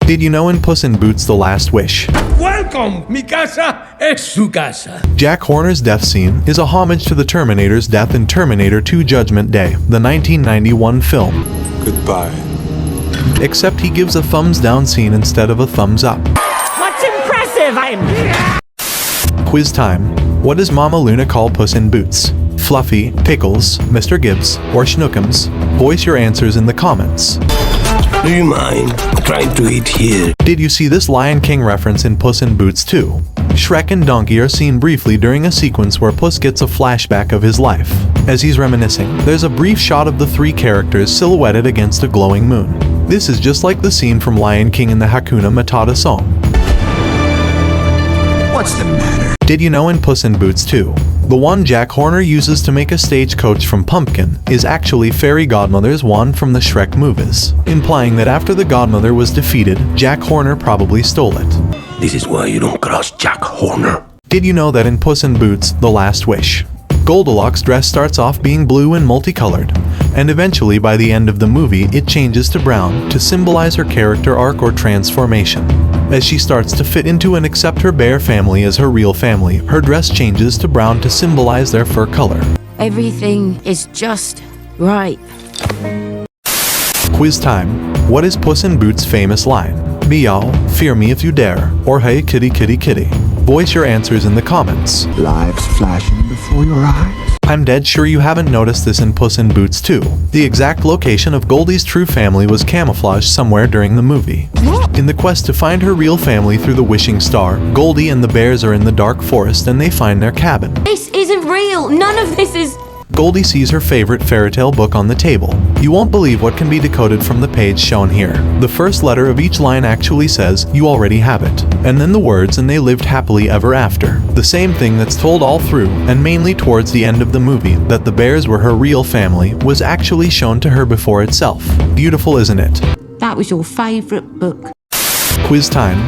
Did you know in Puss in Boots: The Last Wish, Welcome! Mi casa es su casa. Jack Horner's death scene is a homage to the Terminator's death in Terminator 2: Judgment Day, the 1991 film. Goodbye. Except he gives a thumbs down scene instead of a thumbs up. What's impressive? Quiz time. What does Mama Luna call Puss in Boots? Fluffy, Pickles, Mr. Gibbs, or Schnookums? Voice your answers in the comments. Do you mind trying to eat here? Did you see this Lion King reference in Puss in Boots 2? Shrek and Donkey are seen briefly during a sequence where Puss gets a flashback of his life. As he's reminiscing, there's a brief shot of the three characters silhouetted against a glowing moon. This is just like the scene from Lion King in the Hakuna Matata song. What's the matter? Did you know in Puss in Boots 2, the wand Jack Horner uses to make a stagecoach from pumpkin is actually Fairy Godmother's wand from the Shrek movies, implying that after the Godmother was defeated, Jack Horner probably stole it. This is why you don't cross Jack Horner. Did you know that in Puss in Boots: The Last Wish, Goldilocks' dress starts off being blue and multicolored, and eventually by the end of the movie it changes to brown to symbolize her character arc or transformation. As she starts to fit into and accept her bear family as her real family, her dress changes to brown to symbolize their fur color. Everything is just right. Quiz time. What is Puss in Boots' famous line? Meow, fear me if you dare, or hey kitty kitty kitty. Voice your answers in the comments. Lives flashing before your eyes. I'm dead sure you haven't noticed this in Puss in Boots 2. The exact location of Goldie's true family was camouflaged somewhere during the movie. In the quest to find her real family through the wishing star, Goldie and the bears are in the dark forest and they find their cabin. This isn't real. None of this is... Goldie sees her favorite fairy tale book on the table. You won't believe what can be decoded from the page shown here. The first letter of each line actually says, "You already have it," and then the words, "and they lived happily ever after." The same thing that's told all through, and mainly towards the end of the movie, that the bears were her real family, was actually shown to her before itself. Beautiful, isn't it? That was your favorite book. Quiz time.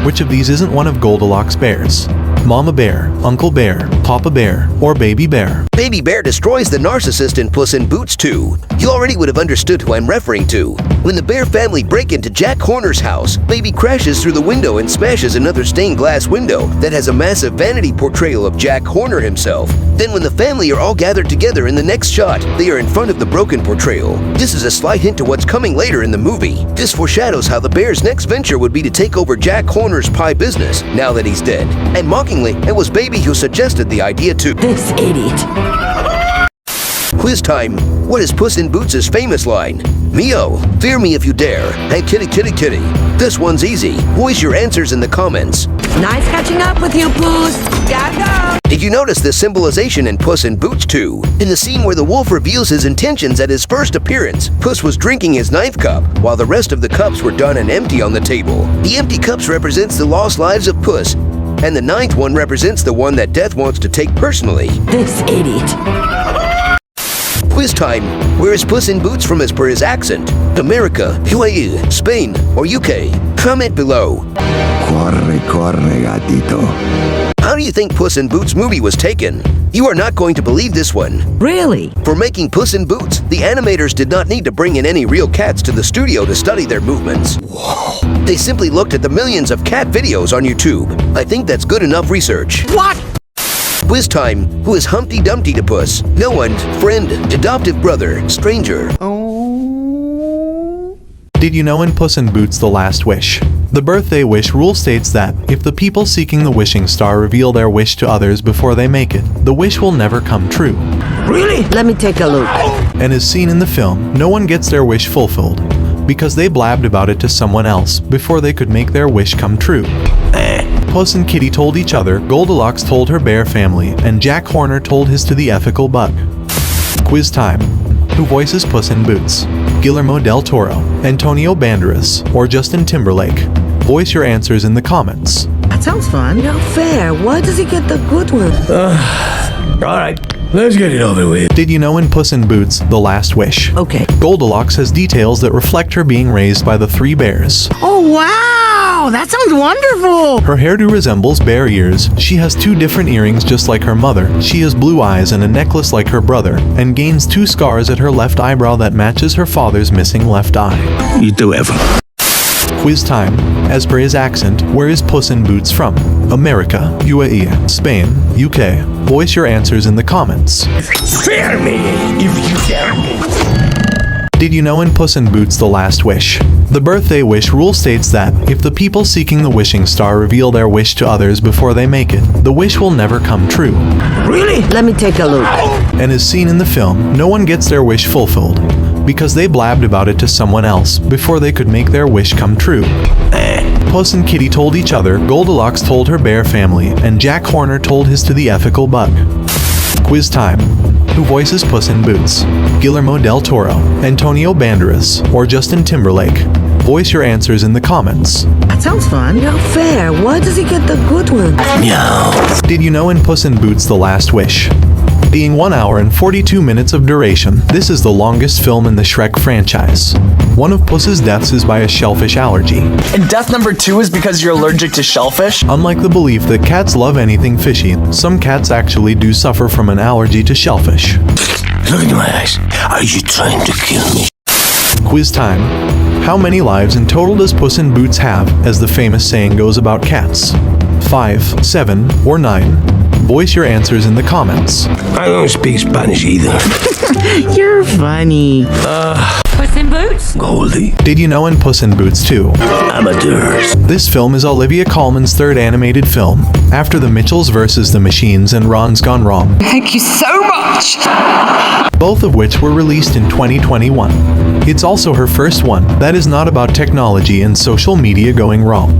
Which of these isn't one of Goldilocks' bears? Mama Bear, Uncle Bear, Papa Bear, or Baby Bear? Baby Bear destroys the narcissist in Puss in Boots 2. You already would have understood who I'm referring to. When the Bear family break into Jack Horner's house, Baby crashes through the window and smashes another stained glass window that has a massive vanity portrayal of Jack Horner himself. Then when the family are all gathered together in the next shot, they are in front of the broken portrayal. This is a slight hint to what's coming later in the movie. This foreshadows how the Bear's next venture would be to take over Jack Horner's pie business, now that he's dead. And mockingly, it was Baby who suggested the idea too. This idiot. Quiz time. What is Puss in Boots' famous line? Meow, fear me if you dare, and kitty kitty kitty. This one's easy. Voice your answers in the comments. Nice catching up with you, Puss. Gotta go. Did you notice this symbolization in Puss in Boots 2? In the scene where the wolf reveals his intentions at his first appearance, Puss was drinking his ninth cup, while the rest of the cups were done and empty on the table. The empty cups represents the lost lives of Puss, and the ninth one represents the one that Death wants to take personally. This idiot. Quiz time. Where is Puss in Boots from as per his accent? America, UAE, Spain, or UK? Comment below. Corre, corre, gatito. How do you think Puss in Boots movie was taken? You are not going to believe this one. Really? For making Puss in Boots, the animators did not need to bring in any real cats to the studio to study their movements. Whoa. They simply looked at the millions of cat videos on YouTube. I think that's good enough research. What? Quiz time. Who is Humpty Dumpty to Puss? No one, friend, adoptive brother, stranger. Did you know in Puss in Boots: The Last Wish, the birthday wish rule states that if the people seeking the wishing star reveal their wish to others before they make it, the wish will never come true. Really? Let me take a look. And as seen in the film, no one gets their wish fulfilled because they blabbed about it to someone else before they could make their wish come true. Puss and Kitty told each other, Goldilocks told her bear family, and Jack Horner told his to the ethical bug. Quiz time. Who voices Puss in Boots? Guillermo del Toro, Antonio Banderas, or Justin Timberlake? Voice your answers in the comments. That sounds fun. Not fair. Why does he get the good one? Alright, let's get it over with. Did you know in Puss in Boots: The Last Wish, Okay. Goldilocks has details that reflect her being raised by the three bears. Oh, wow! That sounds wonderful! Her hairdo resembles bear ears, she has 2 different earrings just like her mother, she has blue eyes and a necklace like her brother, and gains 2 scars at her left eyebrow that matches her father's missing left eye. You do ever. Quiz time. As per his accent, where is Puss in Boots from? America, UAE, Spain, UK. Voice your answers in the comments. Fear me if you dare me. Did you know in Puss in Boots The Last Wish, the birthday wish rule states that if the people seeking the wishing star reveal their wish to others before they make it, the wish will never come true. Really? Let me take a look. And as seen in the film, no one gets their wish fulfilled because they blabbed about it to someone else before they could make their wish come true. Puss and Kitty told each other, Goldilocks told her bear family, and Jack Horner told his to the ethical bug. Quiz time. Who voices Puss in Boots? Guillermo del Toro, Antonio Banderas, or Justin Timberlake? Voice your answers in the comments. That sounds fun. Not fair. Why does he get the good ones? No. Did you know in Puss in Boots The Last Wish, being 1 hour and 42 minutes of duration, this is the longest film in the Shrek franchise. One of Puss's deaths is by a shellfish allergy. And death number 2 is because you're allergic to shellfish? Unlike the belief that cats love anything fishy, some cats actually do suffer from an allergy to shellfish. Look into my eyes. Are you trying to kill me? Quiz time. How many lives in total does Puss in Boots have, as the famous saying goes about cats? 5, 7, or 9? Voice your answers in the comments. I don't speak Spanish either. You're funny. Puss in Boots? Goldie. Did you know in Puss in Boots 2? Amateurs. This film is Olivia Colman's third animated film, after The Mitchells vs. the Machines and Ron's Gone Wrong. Thank you so much. Both of which were released in 2021. It's also her first one that is not about technology and social media going wrong.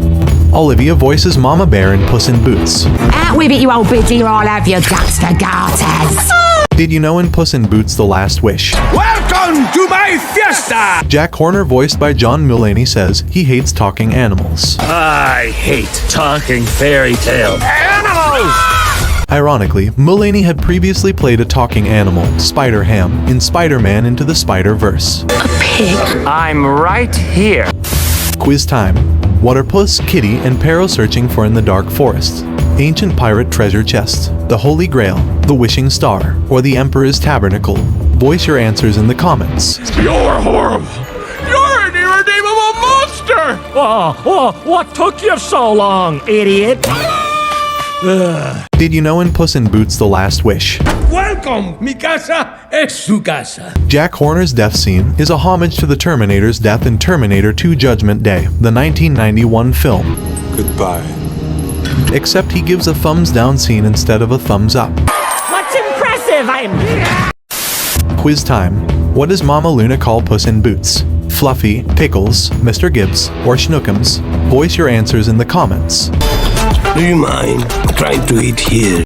Olivia voices Mama Bear in Puss in Boots. Out with it, you old biddy, or I'll have your guts for garters. Did you know in Puss in Boots The Last Wish, Welcome to my fiesta! Jack Horner, voiced by John Mulaney, says he hates talking animals. I hate talking fairy tales. Animals! Ironically, Mulaney had previously played a talking animal, Spider-Ham, in Spider-Man Into the Spider-Verse. I'm right here. Quiz time. What are Puss, Kitty, and Perro searching for in the dark forest? Ancient pirate treasure chest, the Holy Grail, the Wishing Star, or the Emperor's Tabernacle? Voice your answers in the comments. You're horrible. You're an irredeemable monster! What took you so long, idiot? Did you know in Puss in Boots The Last Wish, Welcome! Mi casa es su casa. Jack Horner's death scene is a homage to the Terminator's death in Terminator 2 Judgment Day, the 1991 film. Goodbye. Except he gives a thumbs down scene instead of a thumbs up. What's impressive? Quiz time. What does Mama Luna call Puss in Boots? Fluffy, Pickles, Mr. Gibbs, or Schnookums? Voice your answers in the comments. Do you mind trying to eat here?